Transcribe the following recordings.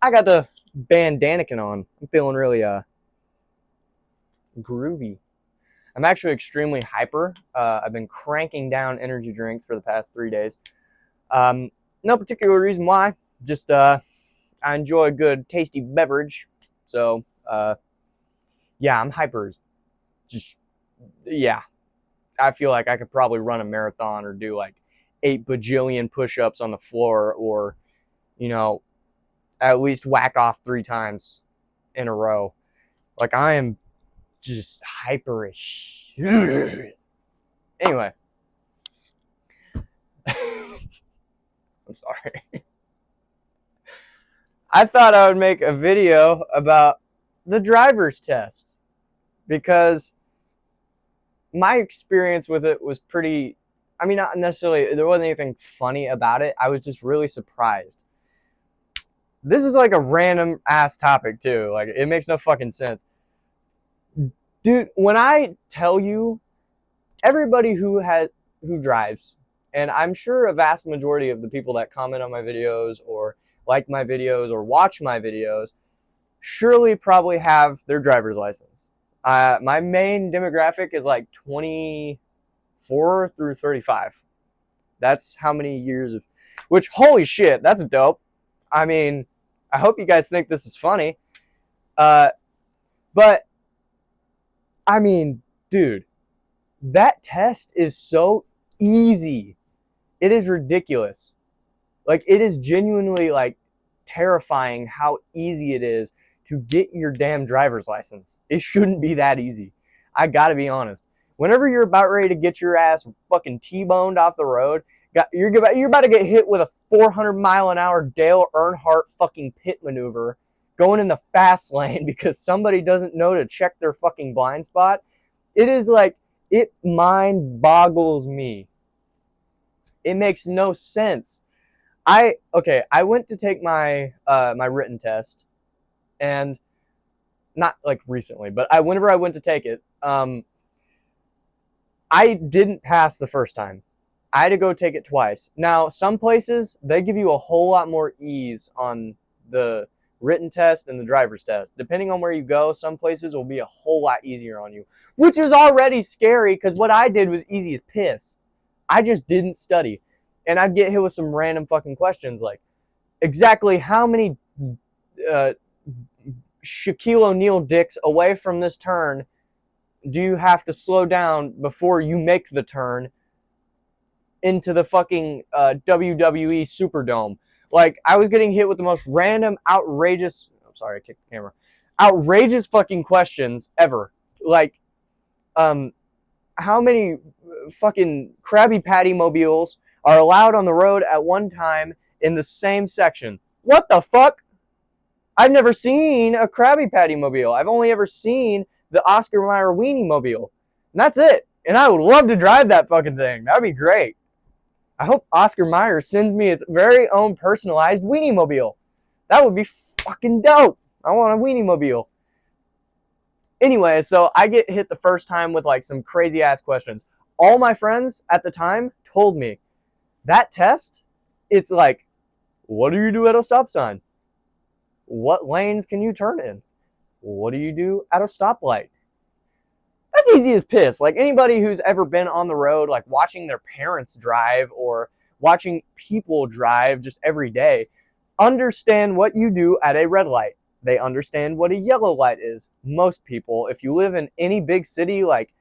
I got the bandanakin on. I'm feeling really groovy. I'm actually extremely hyper. I've been cranking down energy drinks for the past 3 days. No particular reason why. Just I enjoy a good tasty beverage. So yeah, I'm hyper. Just yeah, I feel like I could probably run a marathon or do like 8 bajillion push-ups on the floor, or you know, at least whack off 3 times in a row. Like I am just hyperish. Anyway, I'm sorry. I thought I would make a video about the driver's test because my experience with it was pretty. I mean, not necessarily, there wasn't anything funny about it. I was just really surprised. This is like a random ass topic, too. Like, it makes no fucking sense. Dude, when I tell you, everybody who drives, and I'm sure a vast majority of the people that comment on my videos or like my videos or watch my videos surely probably have their driver's license. My main demographic is like 24 through 35. That's how many years of, which, holy shit, that's dope. I mean, I hope you guys think this is funny. But, I mean, dude, that test is so easy. It is ridiculous. Like, it is genuinely, like, terrifying how easy it is to get your damn driver's license. It shouldn't be that easy. I gotta be honest. Whenever you're about ready to get your ass fucking T-boned off the road, you're about to get hit with a 400-mile-an-hour Dale Earnhardt fucking pit maneuver going in the fast lane because somebody doesn't know to check their fucking blind spot. It is like, it mind boggles me. It makes no sense. I went to take my my written test, and not like recently, but whenever I went to take it, I didn't pass the first time. I had to go take it twice. Now, some places, they give you a whole lot more ease on the written test and the driver's test. Depending on where you go, some places will be a whole lot easier on you, which is already scary because what I did was easy as piss. I just didn't study. And I'd get hit with some random fucking questions like, exactly how many Shaquille O'Neal dicks away from this turn do you have to slow down before you make the turn into the fucking WWE Superdome? Like, I was getting hit with the most random, outrageous, I'm sorry, I kicked the camera, outrageous fucking questions ever. Like, how many fucking Krabby Patty mobiles are allowed on the road at one time in the same section? What the fuck? I've never seen a Krabby Patty mobile. I've only ever seen the Oscar Mayer Weenie mobile. And that's it. And I would love to drive that fucking thing. That would be great. I hope Oscar Mayer sends me its very own personalized Weenie mobile. That would be fucking dope. I want a Weenie mobile. Anyway, so I get hit the first time with like some crazy ass questions. All my friends at the time told me that test, it's like, what do you do at a stop sign? What lanes can you turn in? What do you do at a stoplight? That's easy as piss. Like, anybody who's ever been on the road, like watching their parents drive or watching people drive just every day, understand what you do at a red light. They understand what a yellow light is. Most people, if you live in any big city, like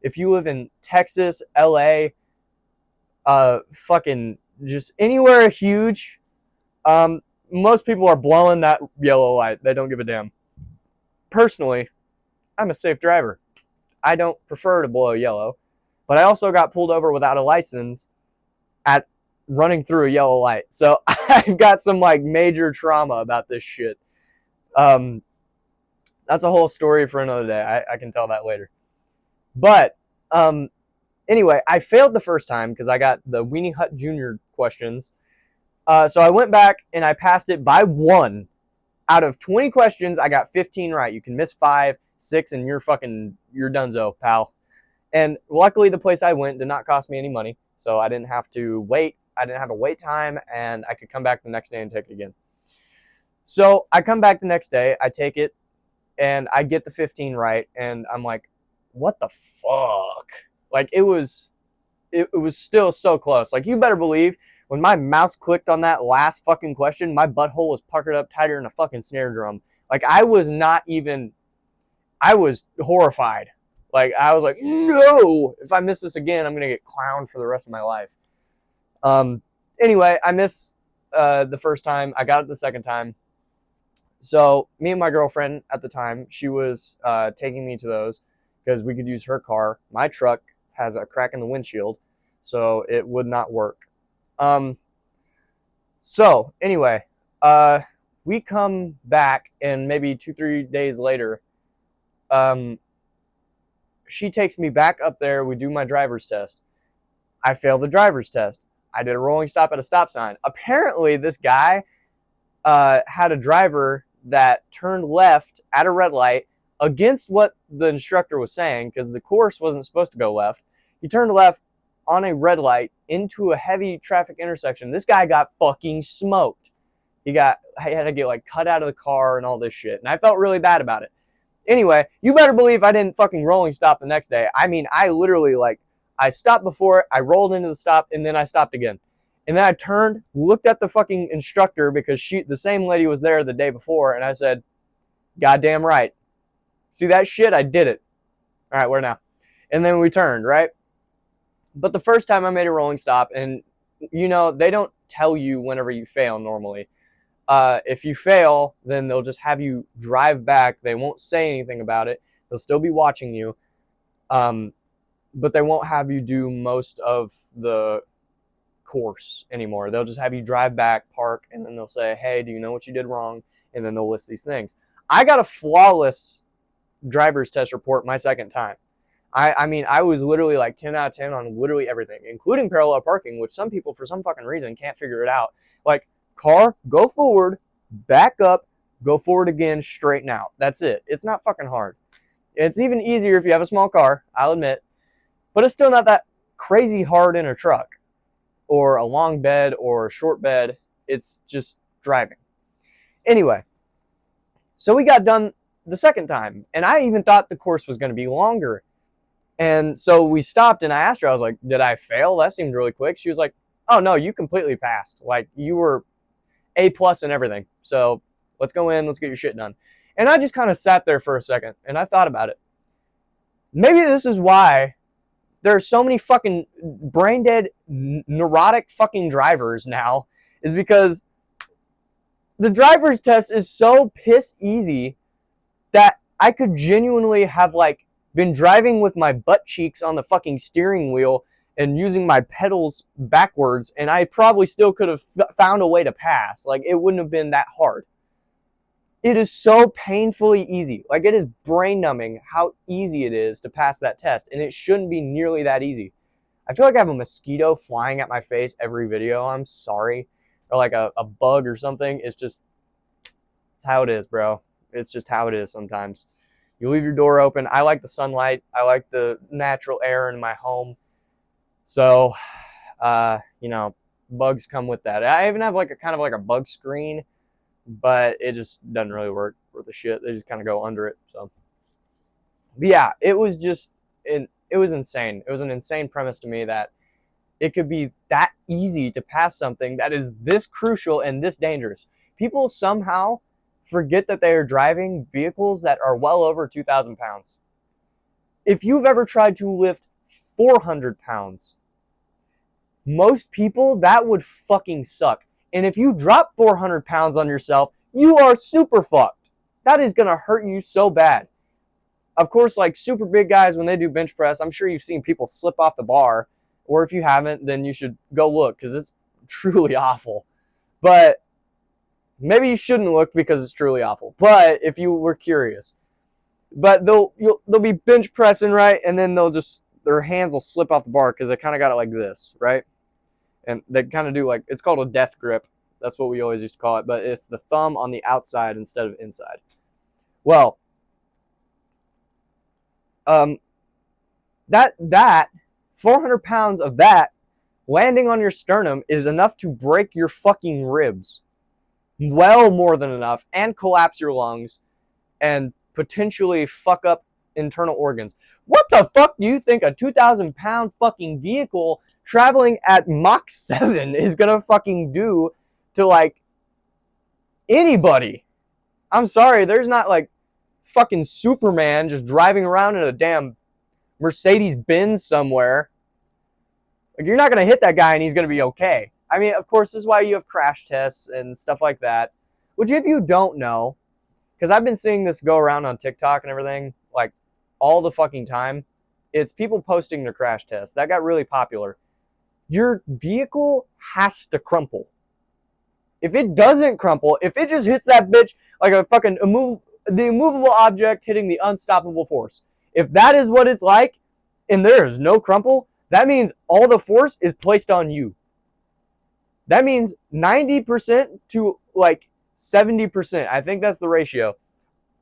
if you live in Texas, LA, fucking just anywhere huge, most people are blowing that yellow light. They don't give a damn. Personally, I'm a safe driver. I don't prefer to blow yellow, but I also got pulled over without a license at running through a yellow light. So I've got some like major trauma about this shit. That's a whole story for another day. I can tell that later. But anyway, I failed the first time because I got the Weenie Hut Jr. questions. So I went back and I passed it by 1. Out of 20 questions, I got 15 right. You can miss 5, 6, and you're donezo, pal. And luckily, the place I went did not cost me any money, so I didn't have to wait. I didn't have a wait time, and I could come back the next day and take it again. So I come back the next day, I take it, and I get the 15 right, and I'm like, what the fuck? Like, it was still so close. Like, you better believe when my mouse clicked on that last fucking question, my butthole was puckered up tighter than a fucking snare drum. Like, I was horrified. Like, I was like, no, if I miss this again, I'm gonna get clowned for the rest of my life. Anyway, I missed the first time. I got it the second time. So me and my girlfriend at the time, she was taking me to those because we could use her car. My truck has a crack in the windshield, so it would not work. So anyway, we come back, and maybe 2-3 days later, she takes me back up there. We do my driver's test. I failed the driver's test. I did a rolling stop at a stop sign. Apparently, this guy had a driver that turned left at a red light against what the instructor was saying, because the course wasn't supposed to go left. He turned left on a red light into a heavy traffic intersection. This guy got fucking smoked. He had to get like cut out of the car and all this shit. And I felt really bad about it. Anyway, you better believe I didn't fucking rolling stop the next day. I mean, I literally I stopped before it, I rolled into the stop, and then I stopped again. And then I turned, looked at the fucking instructor, because the same lady was there the day before, and I said, goddamn right. See that shit? I did it. All right, where now? And then we turned, right? But the first time I made a rolling stop, and they don't tell you whenever you fail normally. If you fail, then they'll just have you drive back. They won't say anything about it. They'll still be watching you. But they won't have you do most of the course anymore. They'll just have you drive back, park, and then they'll say, hey, do you know what you did wrong? And then they'll list these things. I got a flawless driver's test report my second time. I mean, I was literally like 10 out of 10 on literally everything, including parallel parking, which some people, for some fucking reason, can't figure it out. Like, car, go forward, back up, go forward again, straighten out. That's it. It's not fucking hard. It's even easier if you have a small car, I'll admit. But it's still not that crazy hard in a truck or a long bed or a short bed. It's just driving. Anyway, so we got done the second time, and I even thought the course was going to be longer. And so we stopped, and I asked her, I was like, did I fail? That seemed really quick. She was like, oh, no, you completely passed. Like, you were A+ and everything. So let's go in, let's get your shit done. And I just kind of sat there for a second, and I thought about it. Maybe this is why there are so many fucking brain dead, neurotic fucking drivers now, is because the driver's test is so piss easy that I could genuinely have been driving with my butt cheeks on the fucking steering wheel and using my pedals backwards, and I probably still could have found a way to pass. Like, it wouldn't have been that hard. It is so painfully easy. Like, it is brain numbing how easy it is to pass that test, and it shouldn't be nearly that easy. I feel like I have a mosquito flying at my face every video. I'm sorry. Or like a bug or something. It's how it is, bro. It's just how it is sometimes. You leave your door open. I like the sunlight. I like the natural air in my home. So, bugs come with that. I even have kind of a bug screen, but it just doesn't really work for the shit. They just kind of go under it. So, but yeah, it was insane. It was an insane premise to me that it could be that easy to pass something that is this crucial and this dangerous. People somehow forget that they are driving vehicles that are well over 2,000 pounds. If you've ever tried to lift 400 pounds, most people, that would fucking suck. And if you drop 400 pounds on yourself, you are super fucked. That is going to hurt you so bad. Of course, like super big guys, when they do bench press, I'm sure you've seen people slip off the bar. Or if you haven't, then you should go look, because it's truly awful. But maybe you shouldn't look because it's truly awful. But if you were curious. But they'll be bench pressing, right? And then their hands will slip off the bar because they kind of got it like this, right? And they kind of do it's called a death grip. That's what we always used to call it. But it's the thumb on the outside instead of inside. Well, that 400 pounds of that landing on your sternum is enough to break your fucking ribs. well more than enough, and collapse your lungs and potentially fuck up internal organs. What the fuck do you think a 2,000-pound fucking vehicle traveling at Mach 7 is gonna fucking do to, like, anybody? I'm sorry, there's not, like, fucking Superman just driving around in a damn Mercedes-Benz somewhere. Like, you're not gonna hit that guy and he's gonna be okay. I mean, of course, this is why you have crash tests and stuff like that. Which, if you don't know, because I've been seeing this go around on TikTok and everything, like, all the fucking time. It's people posting their crash tests. That got really popular. Your vehicle has to crumple. If it doesn't crumple, if it just hits that bitch like a fucking the immovable object hitting the unstoppable force, if that is what it's like, and there is no crumple, that means all the force is placed on you. That means 90% to like 70%, I think that's the ratio,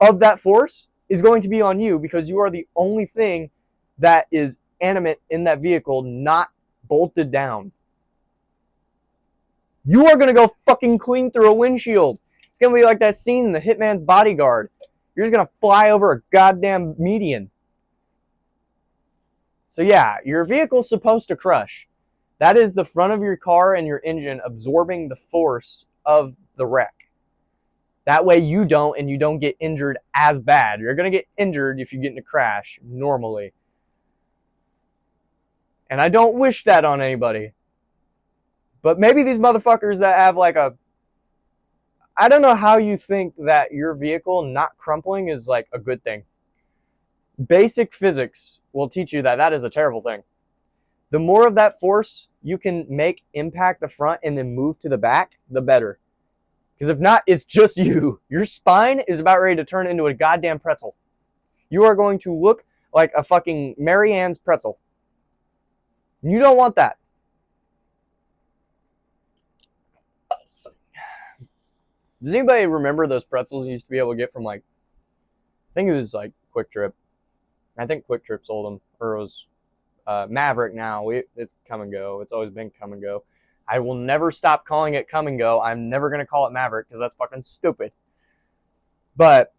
of that force is going to be on you because you are the only thing that is animate in that vehicle, not bolted down. You are going to go fucking clean through a windshield. It's going to be like that scene in The Hitman's Bodyguard. You're just going to fly over a goddamn median. So yeah, your vehicle's supposed to crush. That is the front of your car and your engine absorbing the force of the wreck. That way you don't, and you don't get injured as bad. You're going to get injured if you get in a crash, normally. And I don't wish that on anybody. But maybe these motherfuckers that have like a... I don't know how you think that your vehicle not crumpling is like a good thing. Basic physics will teach you that that is a terrible thing. The more of that force you can make impact the front and then move to the back, the better. Because if not, it's just you. Your spine is about ready to turn into a goddamn pretzel. You are going to look like a fucking Mary Ann's pretzel. You don't want that. Does anybody remember those pretzels you used to be able to get from, like, I think it was like Quick Trip. I think Quick Trip sold them. Or it was Maverick now. It's Come and Go. It's always been Come and Go. I will never stop calling it Come and Go. I'm never going to call it Maverick because that's fucking stupid. But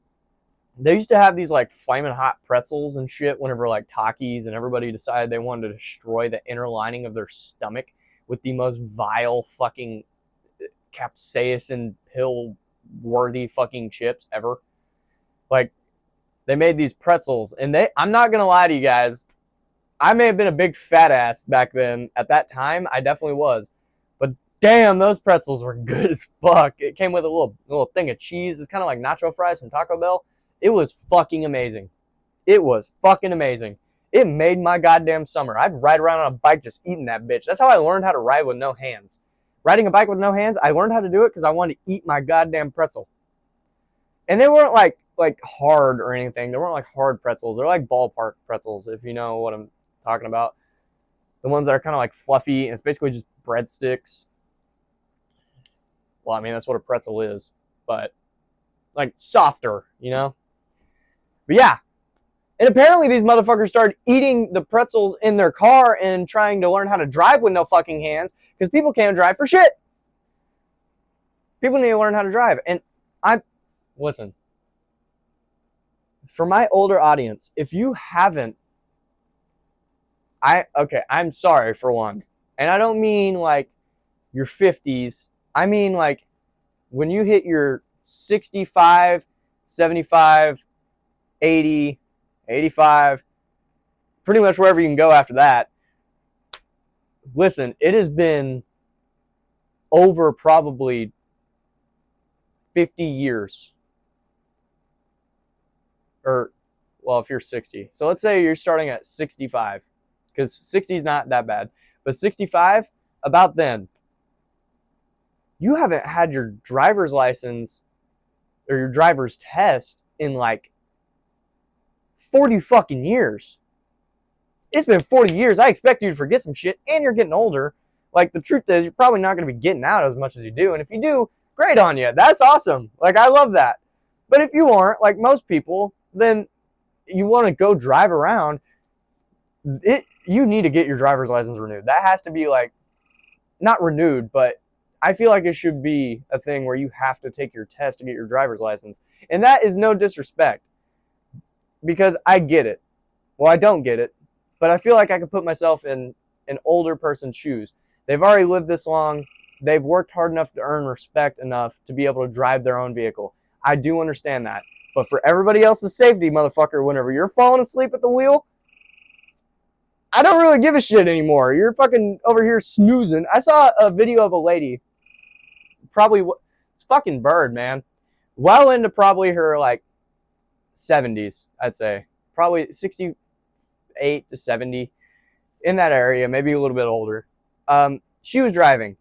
they used to have these like flaming hot pretzels and shit whenever like Takis and everybody decided they wanted to destroy the inner lining of their stomach with the most vile fucking capsaicin pill worthy fucking chips ever. Like, they made these pretzels and I'm not going to lie to you guys. I may have been a big fat ass back then. At that time, I definitely was. Damn, those pretzels were good as fuck. It came with a little thing of cheese. It's kind of like nacho fries from Taco Bell. It was fucking amazing. It was fucking amazing. It made my goddamn summer. I'd ride around on a bike just eating that bitch. That's how I learned how to ride with no hands. Riding a bike with no hands, I learned how to do it because I wanted to eat my goddamn pretzel. And they weren't like hard or anything. They weren't like hard pretzels. They're like ballpark pretzels, if you know what I'm talking about. The ones that are kind of like fluffy, and it's basically just breadsticks. Well, I mean, that's what a pretzel is, but like softer, you know? But yeah. And apparently these motherfuckers started eating the pretzels in their car and trying to learn how to drive with no fucking hands because people can't drive for shit. People need to learn how to drive. And listen, for my older audience, if you haven't, I'm sorry for one. And I don't mean like your 50s. I mean, like, when you hit your 65, 75, 80, 85, pretty much wherever you can go after that. Listen, it has been over probably 50 years. Or, well, if you're 60. So let's say you're starting at 65. Because 60 is not that bad. But 65, about then. You haven't had your driver's license or your driver's test in like 40 fucking years. It's been 40 years. I expect you to forget some shit, and you're getting older. Like, the truth is, you're probably not going to be getting out as much as you do. And if you do, great on you. That's awesome. Like, I love that. But if you aren't, like most people, then you want to go drive around. You need to get your driver's license renewed. That has to be like, not renewed, but I feel like it should be a thing where you have to take your test to get your driver's license. And that is no disrespect, because I get it. Well, I don't get it, but I feel like I could put myself in an older person's shoes. They've already lived this long. They've worked hard enough to earn respect enough to be able to drive their own vehicle. I do understand that. But for everybody else's safety, motherfucker, whenever you're falling asleep at the wheel, I don't really give a shit anymore. You're fucking over here snoozing. I saw a video of a lady, probably, it's fucking Bird, man. Well into probably her, like, 70s, I'd say. Probably 68 to 70, in that area, maybe a little bit older. She was driving.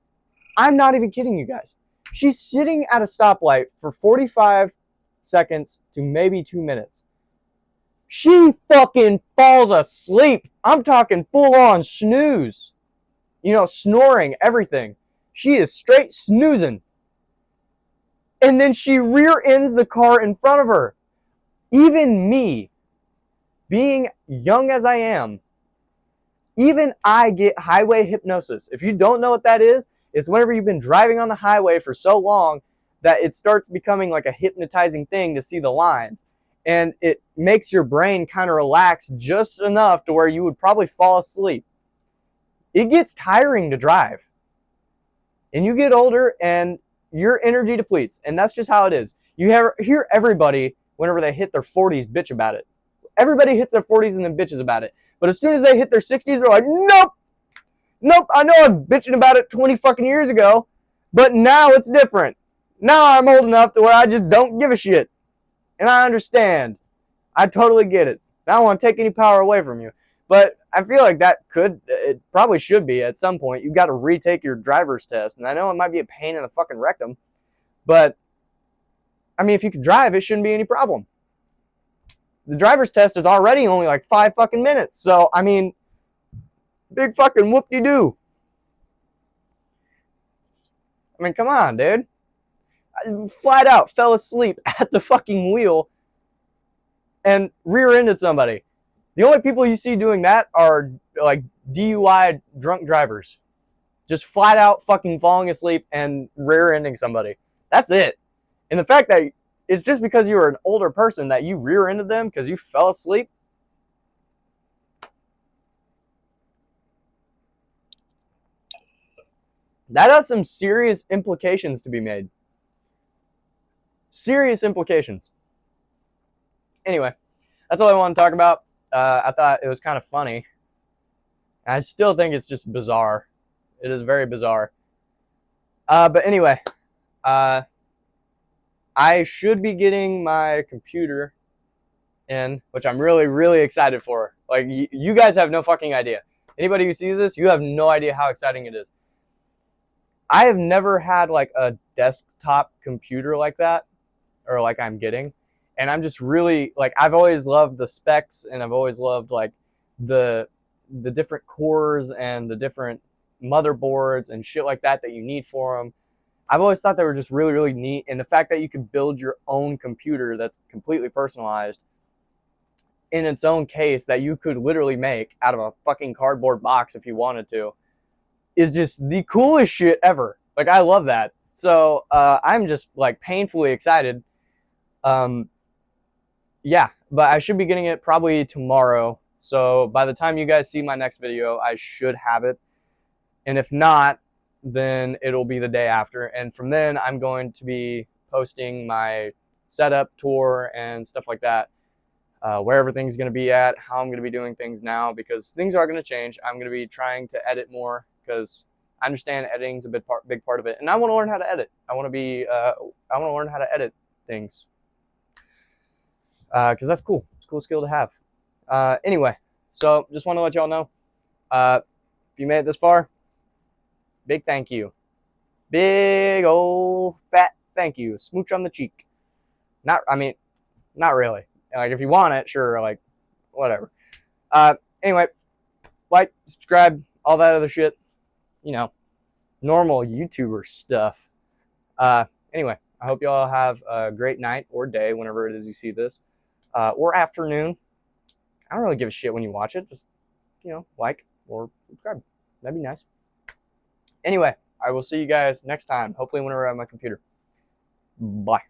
I'm not even kidding you guys. She's sitting at a stoplight for 45 seconds to maybe 2 minutes. She fucking falls asleep. I'm talking full on snooze. You know, snoring, everything. She is straight snoozing. And then she rear ends the car in front of her. Even me, being young as I am, even I get highway hypnosis. If you don't know what that is, it's whenever you've been driving on the highway for so long that it starts becoming like a hypnotizing thing to see the lines. And it makes your brain kind of relax just enough to where you would probably fall asleep. It gets tiring to drive. And you get older and your energy depletes. And that's just how it is. You hear everybody, whenever they hit their 40s, bitch about it. Everybody hits their 40s and then bitches about it. But as soon as they hit their 60s, they're like, nope. Nope, I know I was bitching about it 20 fucking years ago, but now it's different. Now I'm old enough to where I just don't give a shit. And I understand. I totally get it. I don't want to take any power away from you. But I feel like it probably should be at some point. You've got to retake your driver's test. And I know it might be a pain in the fucking rectum, but I mean, if you can drive, it shouldn't be any problem. The driver's test is already only like 5 fucking minutes. So, I mean, big fucking whoop-de-doo. I mean, come on, dude. I flat out fell asleep at the fucking wheel and rear-ended somebody. The only people you see doing that are like DUI drunk drivers. Just flat out fucking falling asleep and rear-ending somebody. That's it. And the fact that it's just because you were an older person that you rear-ended them because you fell asleep. That has some serious implications to be made. Serious implications. Anyway, that's all I want to talk about. I thought it was kind of funny. I still think it's just bizarre. It is very bizarre. But anyway, I should be getting my computer in, which I'm really, really excited for. Like, you guys have no fucking idea. Anybody who sees this, you have no idea how exciting it is. I have never had like a desktop computer like that, or like I'm getting. And I'm just really, like, I've always loved the specs, and I've always loved like the different cores and the different motherboards and shit like that you need for them. I've always thought they were just really, really neat. And the fact that you can build your own computer that's completely personalized in its own case that you could literally make out of a fucking cardboard box if you wanted to is just the coolest shit ever. Like, I love that. So I'm just like painfully excited. Yeah, but I should be getting it probably tomorrow. So by the time you guys see my next video, I should have it. And if not, then it'll be the day after. And from then, I'm going to be posting my setup tour and stuff like that, where everything's going to be at, how I'm going to be doing things now, because things are going to change. I'm going to be trying to edit more because I understand editing's a big part of it. And I want to learn how to edit. I want to learn how to edit things. Because that's cool. It's a cool skill to have. Anyway, so just want to let y'all know, if you made it this far, big thank you. Big old fat thank you. Smooch on the cheek. Not really. Like, if you want it, sure, like, whatever. Anyway, like, subscribe, all that other shit. You know, normal YouTuber stuff. Anyway, I hope y'all have a great night or day whenever it is you see this. Or afternoon. I don't really give a shit when you watch it. Just, like or subscribe. That'd be nice. Anyway, I will see you guys next time. Hopefully whenever I have my computer. Bye.